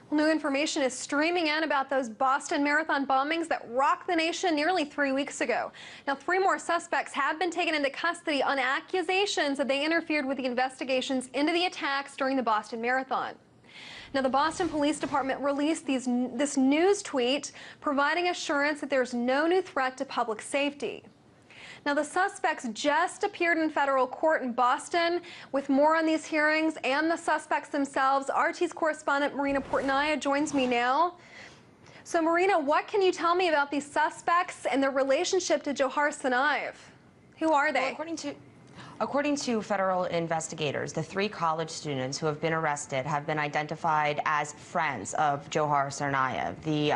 Well, new information is streaming in about those Boston Marathon bombings that rocked the nation nearly 3 weeks ago. Now, 3 more suspects have been taken into custody on accusations that they interfered with the investigations into the attacks during the Boston Marathon. Now, the Boston Police Department released this news tweet providing assurance that there's no new threat to public safety. Now, the suspects just appeared in federal court in Boston. With more on these hearings and the suspects themselves, RT's correspondent Marina Portnaya joins me now. So, Marina, what can you tell me about these suspects and their relationship to Johar Tsarnaev? Who are they? Well, according to federal investigators, the 3 college students who have been arrested have been identified as friends of Johar Tsarnaev, the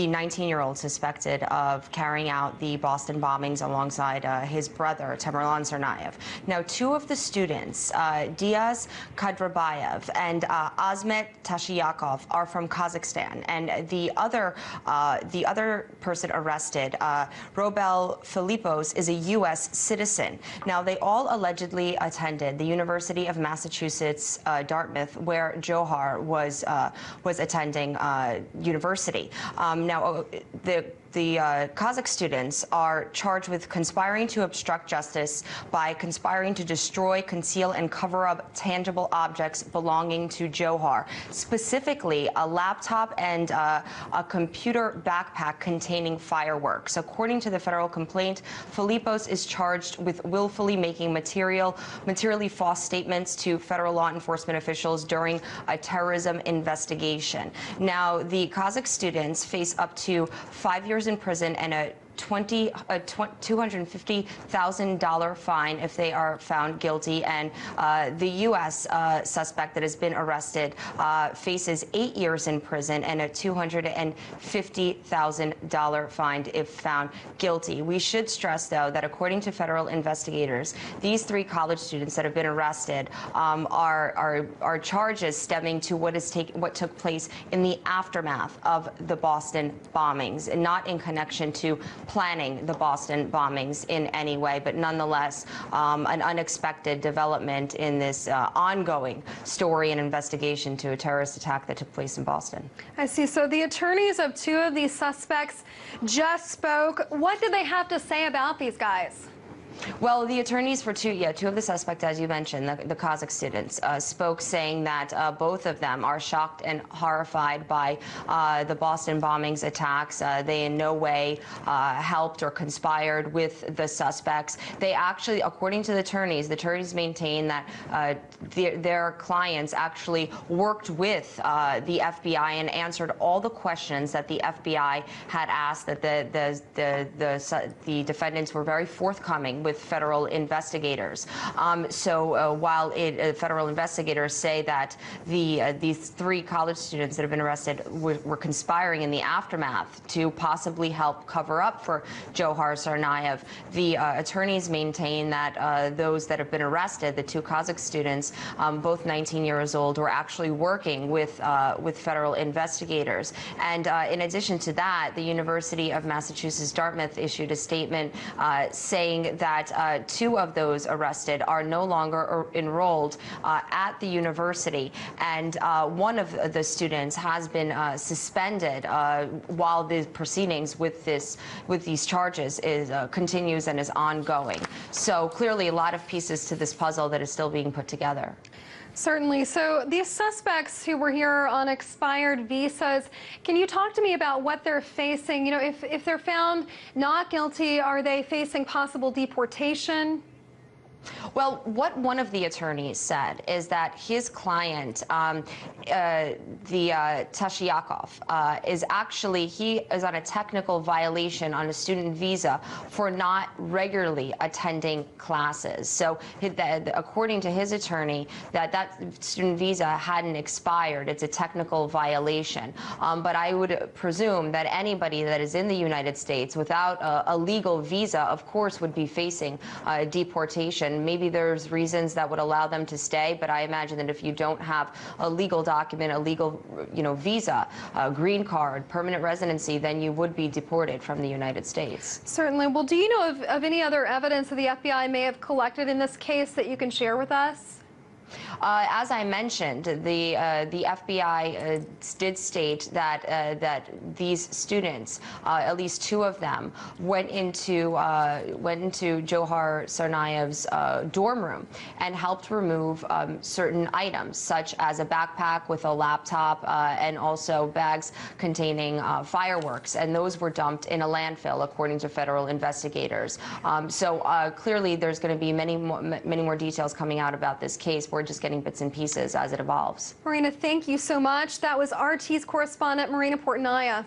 19-year-old suspected of carrying out the Boston bombings alongside his brother, Tamerlan Tsarnaev. Now, 2 of the students, Diaz Kadrabayev and Azmet Tashyakov, are from Kazakhstan, and the other person arrested, Robel Philippos, is a U.S. citizen. Now, they all allegedly attended the University of Massachusetts, Dartmouth, where Johar was attending university. Now, the Kazakh students are charged with conspiring to obstruct justice by conspiring to destroy, conceal, and cover up tangible objects belonging to Johar, specifically a laptop and a computer backpack containing fireworks. According to the federal complaint, Philippos is charged with willfully making materially false statements to federal law enforcement officials during a terrorism investigation. Now, the Kazakh students face up to 5 years in prison and a $250,000 fine if they are found guilty, and the U.S. Suspect that has been arrested faces 8 years in prison and a $250,000 fine if found guilty. We should stress, though, that according to federal investigators, these 3 college students that have been arrested are charges stemming to what took place in the aftermath of the Boston bombings, and not in connection to planning the Boston bombings in any way, but nonetheless an unexpected development in this ongoing story and investigation to a terrorist attack that took place in Boston. I see. So the attorneys of 2 of these suspects just spoke. What did they have to say about these guys? Well, the attorneys for 2 of the suspects, as you mentioned, the Kazakh students, spoke saying that both of them are shocked and horrified by the Boston bombings attacks. They in no way helped or conspired with the suspects. They actually, according to the attorneys maintain that their clients actually worked with the FBI and answered all the questions that the FBI had asked, that the defendants were very forthcoming with federal investigators. While federal investigators say that these 3 college students that have been arrested were conspiring in the aftermath to possibly help cover up for Johar Tsarnaev, the attorneys maintain that those that have been arrested, the 2 Kazakh students, both 19 years old, were actually working with federal investigators. And in addition to that, the University of Massachusetts Dartmouth issued a statement saying that 2 of those arrested are no longer enrolled at the university, and one of the students has been suspended while the proceedings with these charges continues and is ongoing. So clearly, a lot of pieces to this puzzle that is still being put together. Certainly. So these suspects who were here on expired visas, can you talk to me about what they're facing? You know, if they're found not guilty, are they facing possible deportation? Well, what one of the attorneys said is that his client, Tashyakov, he is on a technical violation on a student visa for not regularly attending classes. So according to his attorney, that student visa hadn't expired. It's a technical violation. But I would presume that anybody that is in the United States without a legal visa, of course, would be facing deportation. Maybe there's reasons that would allow them to stay, but I imagine that if you don't have a legal document, a legal, visa, a green card, permanent residency, then you would be deported from the United States. Certainly. Well, do you know of any other evidence that the FBI may have collected in this case that you can share with us? As I mentioned, the FBI did state that these students, at least two of them, went into Johar Tsarnaev's dorm room and helped remove certain items, such as a backpack with a laptop and also bags containing fireworks, and those were dumped in a landfill, according to federal investigators. So clearly, there's going to be many more details coming out about this case. We're just getting bits and pieces as it evolves. Marina, thank you so much. That was RT's correspondent, Marina Portnaya.